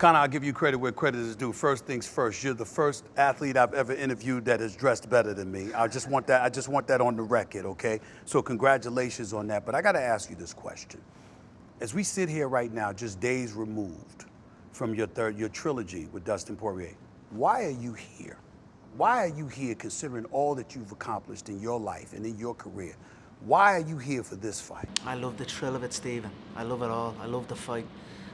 Conor, I'll give you credit where credit is due. First things first, you're the first athlete I've ever interviewed that is dressed better than me. I just want that on the record, okay? So congratulations on that. But I gotta ask you this question. As we sit here right now, just days removed from your trilogy with Dustin Poirier, why are you here? Why are you here considering all that you've accomplished in your life and in your career? Why are you here for this fight? I love the thrill of it, Stephen. I love it all. I love the fight.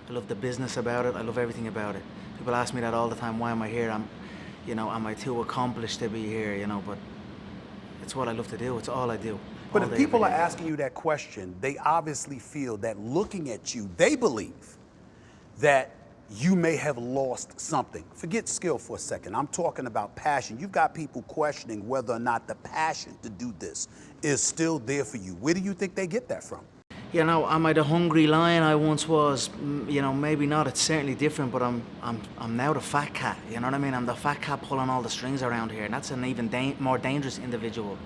I love the business about it. I love everything about it. People ask me that all the time, why am I here? Am I too accomplished to be here, but it's what I love to do. It's all I do. But if people are asking you that question, they obviously feel that looking at you, they believe that you may have lost something. Forget skill for a second. I'm talking about passion. You've got people questioning whether or not the passion to do this is still there for you. Where do you think they get that from? Am I the hungry lion I once was? Maybe not. It's certainly different, but I'm now the fat cat. You know what I mean? I'm the fat cat pulling all the strings around here, and that's an even more dangerous individual.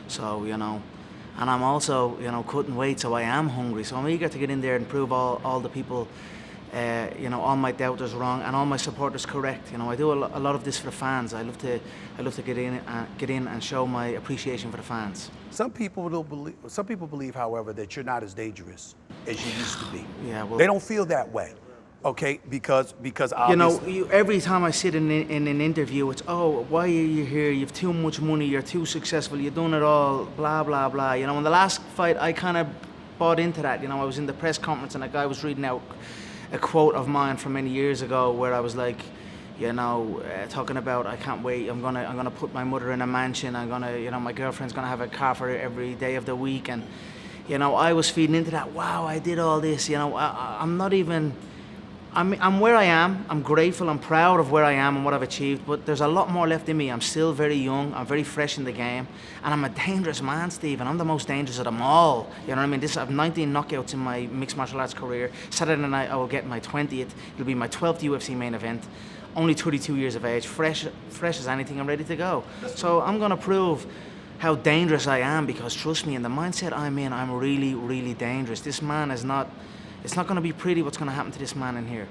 So, and I'm also, cutting weight, so I am hungry. So I'm eager to get in there and prove all the people, all my doubters wrong and all my supporters correct. I do a lot of this for the fans. I love to get in and show my appreciation for the fans. Some people believe, however, that you're not as dangerous as you used to be. Yeah, well, they don't feel that way, okay? Because obviously, every time I sit in an interview, it's, oh, why are you here? You have too much money. You're too successful. You've done it all. Blah blah blah. In the last fight, I kind of bought into that. I was in the press conference and a guy was reading out a quote of mine from many years ago where I was like, talking about, I can't wait, I'm gonna put my mother in a mansion, I'm gonna, my girlfriend's gonna have a car for her every day of the week, and I was feeding into that. Wow, I did all this. I'm not even, I'm where I am. I'm grateful, I'm proud of where I am and what I've achieved, but there's a lot more left in me. I'm still very young, I'm very fresh in the game, and I'm a dangerous man, Stephen. I'm the most dangerous of them all. You know what I mean? I have 19 knockouts in my mixed martial arts career. Saturday night I will get my 20th. It'll be my 12th UFC main event. Only 32 years of age, fresh as anything. I'm ready to go. So I'm gonna prove how dangerous I am, because trust me, in the mindset I'm in, I'm really, really dangerous. This man is not. It's not going to be pretty what's going to happen to this man in here.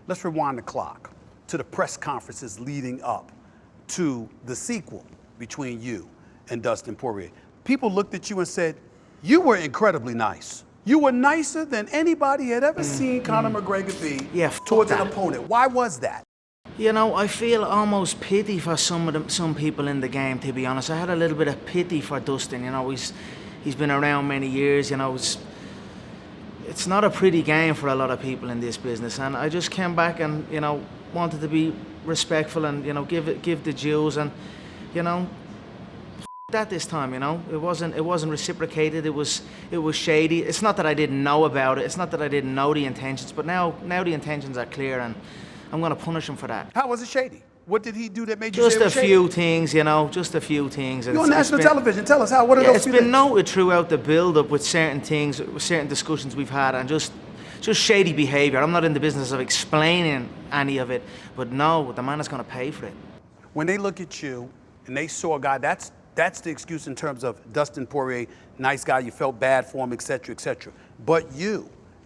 Let's rewind the clock to the press conferences leading up to the sequel between you and Dustin Poirier. People looked at you and said, you were incredibly nice. You were nicer than anybody had ever seen Conor McGregor be towards an opponent. Why was that? I feel almost pity for some people in the game, to be honest. I had a little bit of pity for Dustin. He's been around many years. It's not a pretty game for a lot of people in this business, and I just came back and wanted to be respectful and give the dues, and that this time. It wasn't reciprocated. It was shady. It's not that I didn't know about it. It's not that I didn't know the intentions, but now the intentions are clear, and I'm going to punish him for that. How was it shady? What did he do that made you just say it was shady? Just a few things. You're on national television. Tell us what are those few things? It's been noted throughout the build-up with certain things, with certain discussions we've had, and just shady behavior. I'm not in the business of explaining any of it, but no, the man is going to pay for it. When they look at you and they saw a guy, that's the excuse in terms of Dustin Poirier, nice guy, you felt bad for him, et cetera, et cetera. But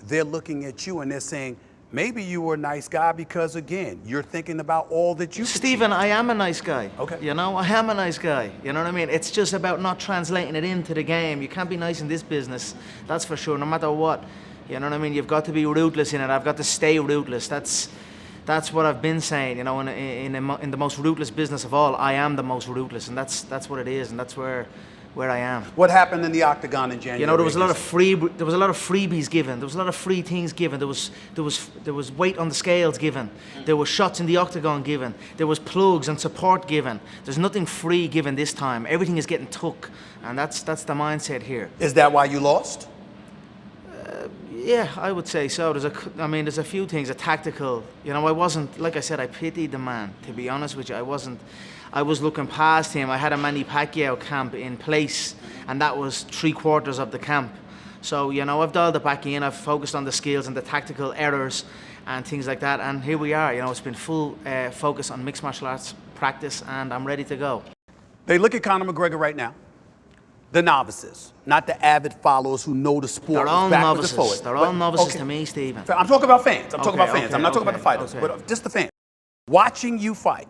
they're looking at you and they're saying, maybe you were a nice guy because, again, you're thinking about all that you Stephen, I am a nice guy. Okay. I am a nice guy. You know what I mean? It's just about not translating it into the game. You can't be nice in this business, that's for sure, no matter what. You know what I mean? You've got to be ruthless in it. I've got to stay ruthless. That's what I've been saying. In the most ruthless business of all, I am the most ruthless, and that's what it is, and that's where I am. What happened in the octagon in January? There was a lot of freebies given. There was a lot of free things given. There was weight on the scales given. There were shots in the octagon given. There was plugs and support given. There's nothing free given this time. Everything is getting took, and that's the mindset here. Is that why you lost? Yeah, I would say so. There's a few things, a tactical. I wasn't, like I said, I pitied the man. To be honest with you, I wasn't. I was looking past him. I had a Manny Pacquiao camp in place, and that was 3/4 of the camp. So, I've dialed it back in. I've focused on the skills and the tactical errors and things like that. And here we are. It's been full focus on mixed martial arts practice, and I'm ready to go. They look at Conor McGregor right now. The novices, not the avid followers who know the sport. They're all backwards and novices. forwards. They're all novices okay. to me, Stephen. I'm talking about fans. I'm talking about fans. Okay, I'm not talking about the fighters, okay. but just the fans. Watching you fight,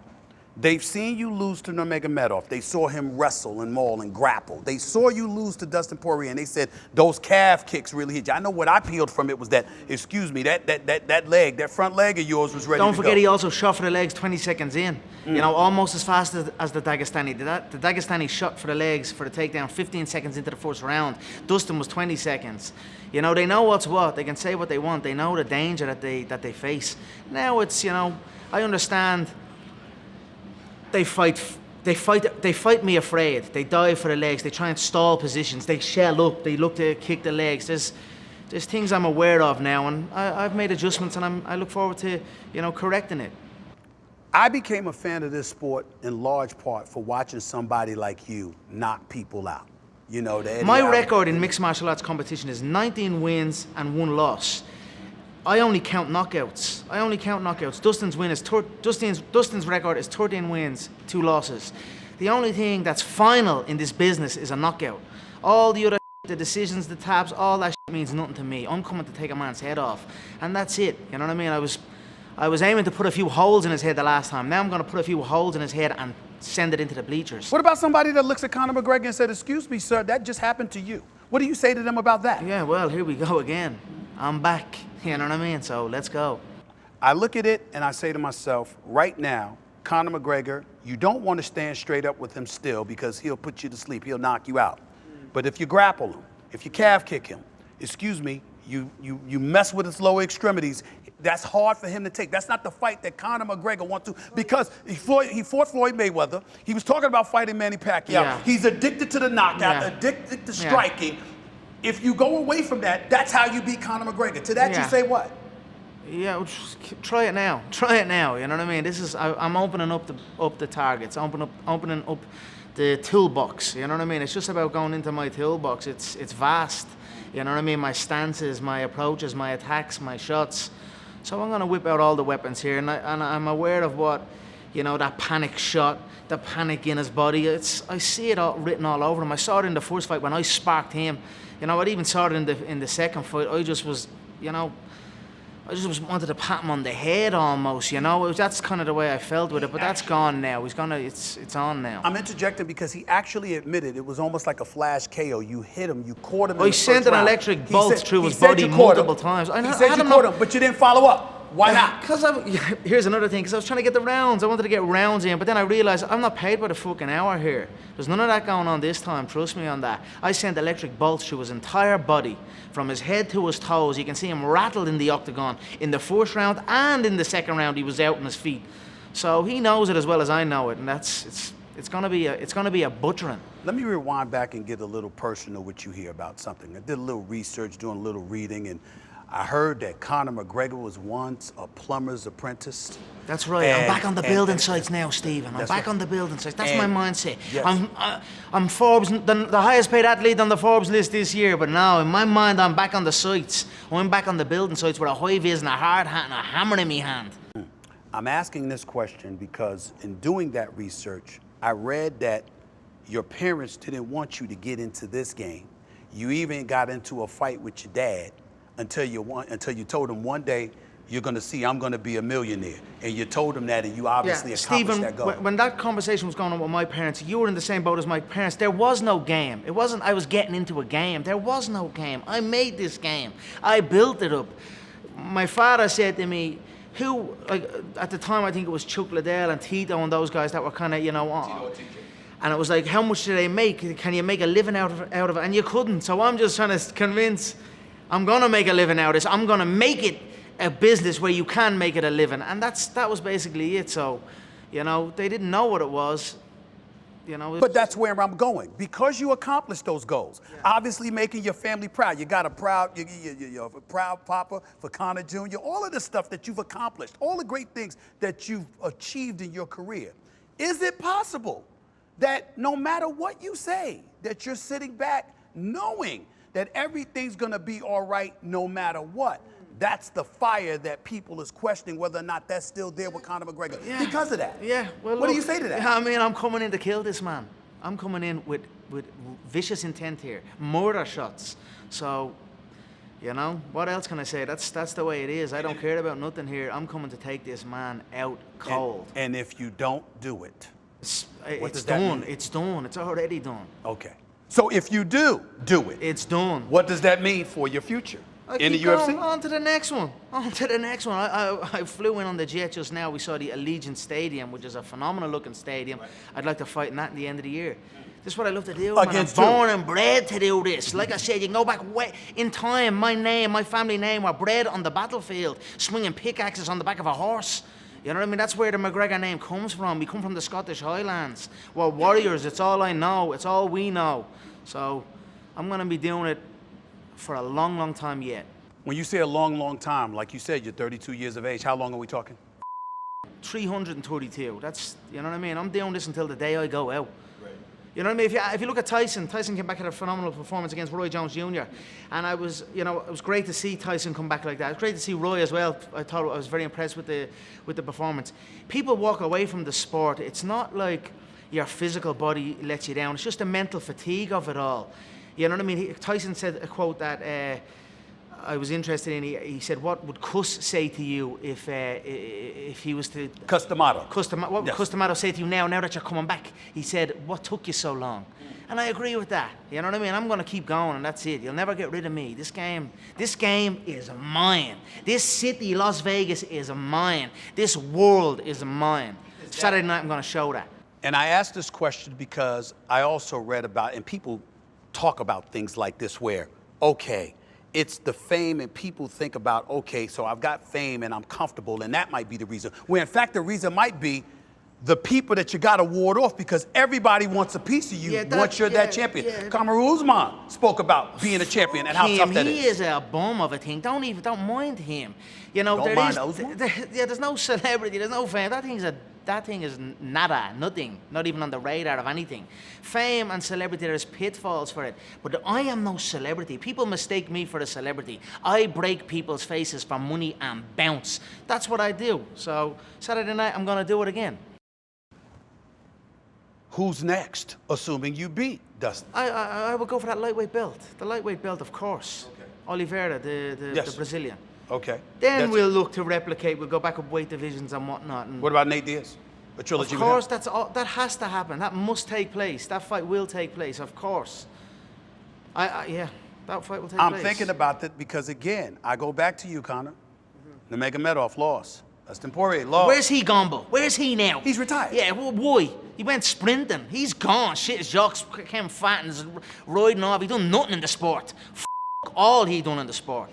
they've seen you lose to Nurmagomedov. They saw him wrestle and maul and grapple. They saw you lose to Dustin Poirier, and they said those calf kicks really hit you. I know what I peeled from it was that, excuse me, that leg, that front leg of yours was ready to go. Don't forget he also shot for the legs 20 seconds in. You know, almost as fast as the Dagestani. The Dagestani shot for the legs for the takedown 15 seconds into the first round. Dustin was 20 seconds. You know, they know what's what. They can say what they want. They know the danger that they face. Now it's, you know, I understand. They fight me afraid. They dive for the legs. They try and stall positions. They shell up. They look to kick the legs. There's things I'm aware of now, and I've made adjustments, and I look forward to, you know, correcting it. I became a fan of this sport in large part for watching somebody like you knock people out. You know, my record in mixed martial arts competition is 19 wins and 1 loss. I only count knockouts. Dustin's record is 13 wins, 2 losses. The only thing that's final in this business is a knockout. All the other the decisions, the taps, all that means nothing to me. I'm coming to take a man's head off, and that's it. You know what I mean? I was aiming to put a few holes in his head the last time. Now I'm going to put a few holes in his head and send it into the bleachers. What about somebody that looks at Conor McGregor and said, "Excuse me, sir, that just happened to you"? What do you say to them about that? Yeah, well, here we go again. I'm back. You know what I mean? So let's go. I look at it and I say to myself, right now, Conor McGregor, you don't want to stand straight up with him still because he'll put you to sleep. He'll knock you out. But if you grapple him, if you calf kick him, excuse me, you mess with his lower extremities, that's hard for him to take. That's not the fight that Conor McGregor wants to, because he fought Floyd Mayweather. He was talking about fighting Manny Pacquiao. Yeah. He's addicted to the knockout, addicted to striking. Yeah. If you go away from that, that's how you beat Conor McGregor. To that you say what? Yeah, well, just try it now. Try it now. You know what I mean? This is I'm opening up the targets, opening up the toolbox. You know what I mean? It's just about going into my toolbox. It's vast. You know what I mean? My stances, my approaches, my attacks, my shots. So I'm gonna whip out all the weapons here, and I'm aware of what, you know, that panic shot, the panic in his body. I see it all written all over him. I saw it in the first fight when I sparked him. You know, I even saw it in the second fight. I just was, you know, wanted to pat him on the head almost, you know. That's kind of the way I felt with it, but that's gone now. It's on now. I'm interjecting because he actually admitted it was almost like a flash KO. You hit him, you caught him in the I first sent an round. electric bolt through his body multiple times. He said you caught him, but you didn't follow up. Why not? Because here's another thing, because I was trying to get the rounds. I wanted to get rounds in, but then I realized I'm not paid by the fucking hour here. There's none of that going on this time, trust me on that. I sent electric bolts through his entire body, from his head to his toes. You can see him rattled in the octagon in the first round, and in the second round he was out on his feet. So he knows it as well as I know it, and it's gonna be a butchering. Let me rewind back and get a little personal with you here about something. I did a little research, doing a little reading, and I heard that Conor McGregor was once a plumber's apprentice. That's right. I'm back on the building sites now, Stephen. I'm back on the building sites. That's my mindset. Yes. I'm Forbes, the highest paid athlete on the Forbes list this year, but now in my mind I'm back on the sites. I'm back on the building sites with a high vis and a hard hat and a hammer in my hand. I'm asking this question because in doing that research, I read that your parents didn't want you to get into this game. You even got into a fight with your dad until you told him one day, you're going to see I'm going to be a millionaire. And you told him that, and you obviously accomplished that goal. When that conversation was going on with my parents, you were in the same boat as my parents. There was no game. It wasn't I was getting into a game. There was no game. I made this game. I built it up. My father said to me, at the time I think it was Chuck Liddell and Tito and those guys that were kind of, you know, and it was like, how much do they make? Can you make a living out of it? And you couldn't. So I'm just trying to convince, I'm going to make a living out of this. I'm going to make it a business where you can make it a living. And that was basically it. So, you know, they didn't know what it was. You know, but that's where I'm going. Because you accomplished those goals, obviously making your family proud. You got you're a proud papa for Conor Jr., all of the stuff that you've accomplished, all the great things that you've achieved in your career. Is it possible that no matter what you say, that you're sitting back knowing that everything's gonna be all right no matter what? That's the fire that people is questioning whether or not that's still there with Conor McGregor because of that. Yeah. Well, what do you say to that? I mean, I'm coming in to kill this man. I'm coming in with with vicious intent here, murder shots. So, you know, what else can I say? That's the way it is. I don't care about nothing here. I'm coming to take this man out cold. And if you don't do it, It's does that done. mean? It's done. It's already done. Okay. So if you do it, It's done. what does that mean for your future I in the keep UFC? going. On to the next one. On to the next one. I flew in on the jet just now. We saw the Allegiant Stadium, which is a phenomenal looking stadium. I'd like to fight in that at the end of the year. This is what I love to do. Against man. who? I'm born and bred to do this. Like I said, you can go back way in time. My name, my family name, were bred on the battlefield, swinging pickaxes on the back of a horse. You know what I mean? That's where the McGregor name comes from. We come from the Scottish Highlands. We're warriors. It's all I know. It's all we know. So I'm going to be doing it for a long, long time yet. When you say a long, long time, like you said, you're 32 years of age. How long are we talking? 332. That's, you know what I mean? I'm doing this until the day I go out. You know what I mean? If you look at Tyson came back at a phenomenal performance against Roy Jones Jr. And I was, you know, it was great to see Tyson come back like that. It was great to see Roy as well. I was very impressed with the performance. People walk away from the sport. It's not like your physical body lets you down. It's just the mental fatigue of it all. You know what I mean? Tyson said a quote that I was interested in. He said, "What would Cuss say to you if he was to Customado. What would Yes. Customado say to you now that you're coming back?" He said, "What took you so long?" And I agree with that. You know what I mean? I'm going to keep going, and that's it. You'll never get rid of me. This game is mine. This city, Las Vegas, is mine. This world is mine. Saturday night, I'm going to show that. And I asked this question because I also read about, and people talk about things like this where, okay, it's the fame and people think about, okay, so I've got fame and I'm comfortable and that might be the reason. Where in fact the reason might be the people that you got to ward off because everybody wants a piece of you once you're that champion. Yeah. Kamaru Usman spoke about being a champion and how tough that He is. is a bum of a thing. Don't mind him. You know, Don't mind Usman? there's no celebrity, there's no fame. That thing is nada, nothing, not even on the radar of anything. Fame and celebrity, there's pitfalls for it. But I am no celebrity. People mistake me for a celebrity. I break people's faces for money and bounce. That's what I do. So Saturday night, I'm going to do it again. Who's next, assuming you beat Dustin? I will go for that lightweight belt. The lightweight belt, of course. Okay. Oliveira, the Brazilian. Okay. Then we'll look to replicate. We'll go back up weight divisions and whatnot. And What about Nate Diaz? A trilogy of with course, him? that's all. That has to happen. That must take place. That fight will take place. Of course. Yeah, that fight will take place. I'm thinking about that because again, I go back to you, Conor. Nurmagomedov lost. Dustin Poirier lost. Where's he gone, Bo? Where's he now? He's retired. Yeah, well, why? He went sprinting. He's gone. Shit, his jocks came fat and is riding off. He done nothing in the sport. All he done in the sport.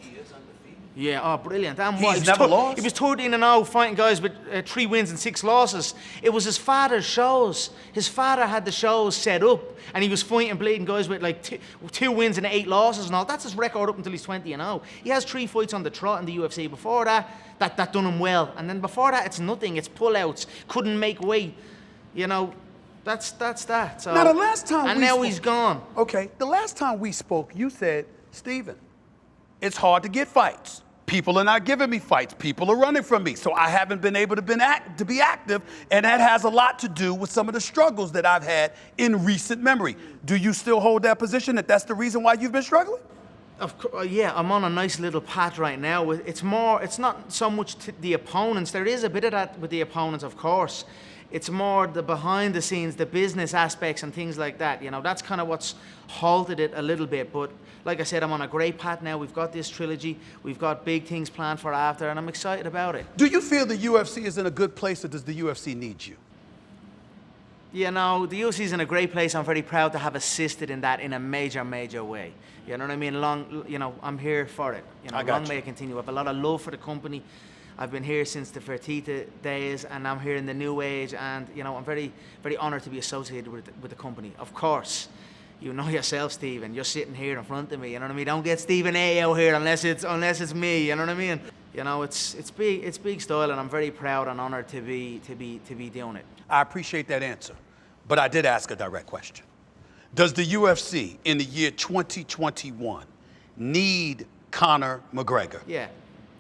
Yeah, oh, brilliant. And what? He's never lost? He was 13-0 fighting guys with 3 wins and 6 losses. It was his father's shows. His father had the shows set up, and he was fighting bleeding guys with like 2 wins and 8 losses and all. That's his record up until he's 20-0. He has 3 fights on the trot in the UFC. Before that, that done him well. And then before that, it's nothing. It's pullouts. Couldn't make weight. You know, that's that. So, Now, the last time and we now spoke- he's gone. Okay, the last time we spoke, you said, Steven, it's hard to get fights. People are not giving me fights. People are running from me. So I haven't been able to be active, and that has a lot to do with some of the struggles that I've had in recent memory. Do you still hold that position, that that's the reason why you've been struggling? Of course, yeah, I'm on a nice little path right now. It's not so much the opponents. There is a bit of that with the opponents, of course. It's more the behind the scenes, the business aspects and things like that. You know, that's kind of what's halted it a little bit. But like I said, I'm on a great path now. We've got this trilogy. We've got big things planned for after, and I'm excited about it. Do you feel the UFC is in a good place, or does the UFC need you? You know, the UFC is in a great place. I'm very proud to have assisted in that in a major, major way. You know what I mean? I'm here for it. You know, long may it continue. I have a lot of love for the company. I've been here since the Fertitta days, and I'm here in the new age. And you know, I'm very, very honoured to be associated with the company. Of course, you know yourself, Stephen. You're sitting here in front of me. You know what I mean? Don't get Stephen A out here unless it's me. You know what I mean? You know, it's big style, and I'm very proud and honoured to be doing it. I appreciate that answer, but I did ask a direct question. Does the UFC in the year 2021 need Conor McGregor? Yeah,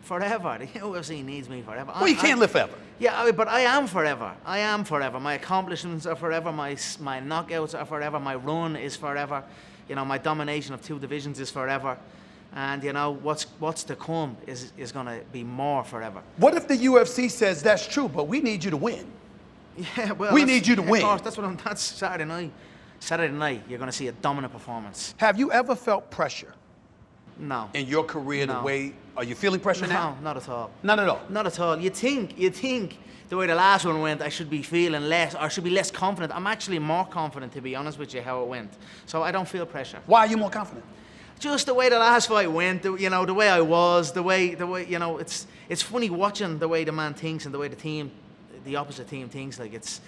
forever. The UFC needs me forever. Well, you can't live forever. Yeah, but I am forever. I am forever. My accomplishments are forever. My knockouts are forever. My run is forever. You know, my domination of 2 divisions is forever. And you know what's to come is going to be more forever. What if the UFC says that's true, but we need you to win? Yeah, well, we need you to win. Of course, that's Saturday night. Saturday night, you're going to see a dominant performance. Have you ever felt pressure? No. In your career, No. the way, are you feeling pressure now? No, not at all. None at all? Not at all. You think the way the last one went, I should be feeling less, or should be less confident. I'm actually more confident, to be honest with you, how it went. So I don't feel pressure. Why are you more confident? Just the way the last fight went, you know, the way I was, the way, you know, it's funny watching the way the man thinks and the way the opposite team thinks. Like it's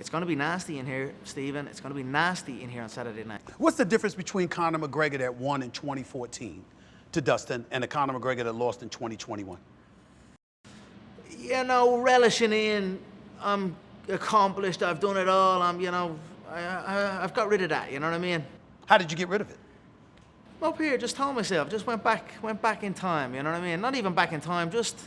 going to be nasty in here, Stephen. It's going to be nasty in here on Saturday night. What's the difference between Conor McGregor that won in 2014 to Dustin and the Conor McGregor that lost in 2021? You know, relishing in, I'm accomplished, I've done it all, you know, I've got rid of that, you know what I mean? How did you get rid of it? Up here, just told myself, just went back in time, you know what I mean? Not even back in time, just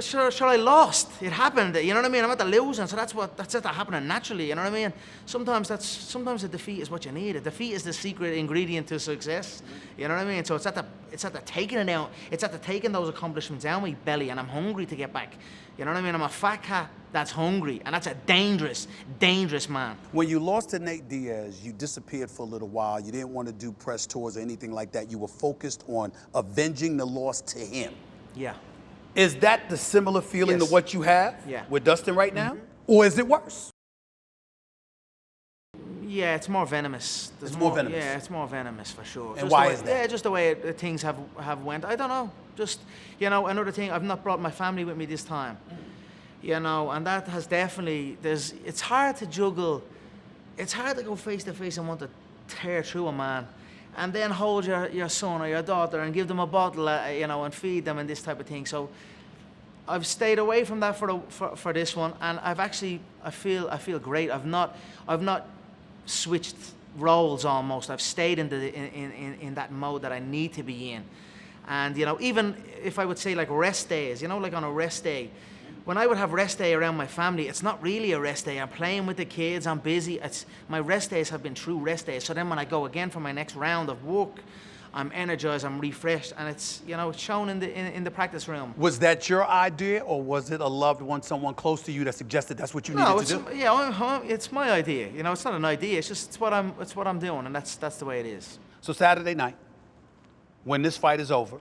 sure I lost. It happened, you know what I mean? I'm at the losing, so that's it happening naturally, you know what I mean? Sometimes a defeat is what you need. A defeat is the secret ingredient to success. You know what I mean? So it's at the taking it out, it's at the taking those accomplishments out of my belly, and I'm hungry to get back. You know what I mean? I'm a fat cat that's hungry, and that's a dangerous, dangerous man. When you lost to Nate Diaz, you disappeared for a little while. You didn't want to do press tours or anything like that. You were focused on avenging the loss to him. Yeah. Is that the similar feeling Yes. to what you have with Dustin right now? Or is it worse? Yeah, it's more venomous. It's more venomous. Yeah, it's more venomous for sure. And Just why the way, is that? Yeah, just the way things have went. I don't know. Just, you know, another thing, I've not brought my family with me this time. You know, and that has definitely, it's hard to juggle. It's hard to go face to face and want to tear through a man and then hold your son or your daughter and give them a bottle, you know, and feed them and this type of thing. So I've stayed away from that for this one, and I've actually, I feel great. I've not switched roles almost. I've stayed in that mode that I need to be in. And, you know, even if I would say like rest days, you know, like on a rest day, when I would have rest day around my family, it's not really a rest day. I'm playing with the kids, I'm busy. My rest days have been true rest days. So then when I go again for my next round of work, I'm energized, I'm refreshed, and it's, you know, it's shown in the practice room. Was that your idea, or was it a loved one, someone close to you that suggested that's what you needed to do? Yeah, it's my idea. You know, it's not an idea. It's just it's what I'm doing, and that's the way it is. So Saturday night, when this fight is over,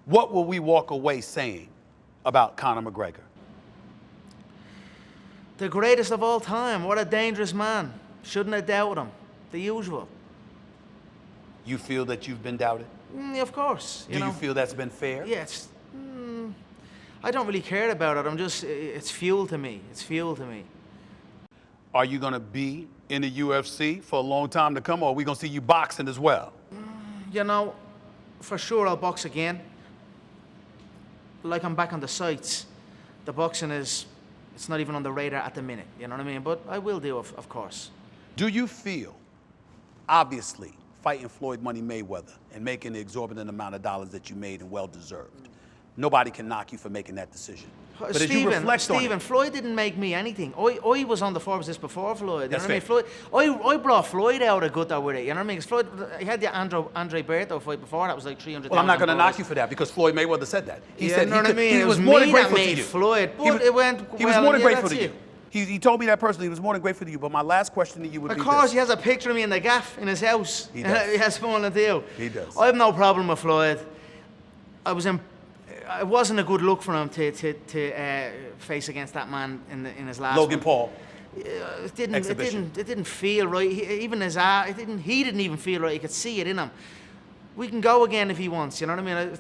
what will we walk away saying about Conor McGregor? The greatest of all time. What a dangerous man. Shouldn't have doubted him. The usual. You feel that you've been doubted? Yeah, of course. Do you feel that's been fair? Yeah, I don't really care about it. It's fuel to me. It's fuel to me. Are you going to be in the UFC for a long time to come, or are we going to see you boxing as well? You know, for sure I'll box again. Like, I'm back on the sites. The boxing it's not even on the radar at the minute, you know what I mean? But I will do, of course. Do you feel, obviously, fighting Floyd Money Mayweather and making the exorbitant amount of dollars that you made and well-deserved, nobody can knock you for making that decision. But as you reflect on it, Floyd didn't make me anything. I was on the Forbes list before Floyd. You That's know what I mean? Floyd, I brought Floyd out of gutter with it. You know what I mean? 'Cause Floyd, he had the Andre Berto fight before. That was like 300,000. well, I'm not going to knock you for that because Floyd Mayweather said that. He said you know what I mean? he It was was more me than that grateful to made you. Floyd, He but it went He was well, more than yeah, grateful that's to you. He told me that personally. He was more than grateful to you. But my last question to you would be Of course, this. he has a picture of me in the gaff in his house. He does. He has one to do. He does. I have no problem with Floyd. It wasn't a good look for him to face against that man in his last Logan one. Paul. It Exhibition. didn't feel right. He didn't even feel right. You could see it in him. We can go again if he wants. You know what I mean?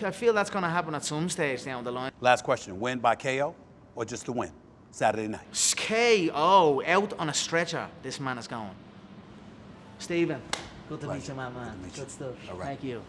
I feel that's going to happen at some stage down the line. Last question: win by KO or just to win Saturday night? KO out on a stretcher. This man is going. Stephen, good to meet you, my man. Good to meet you. Good stuff. All right. Thank you.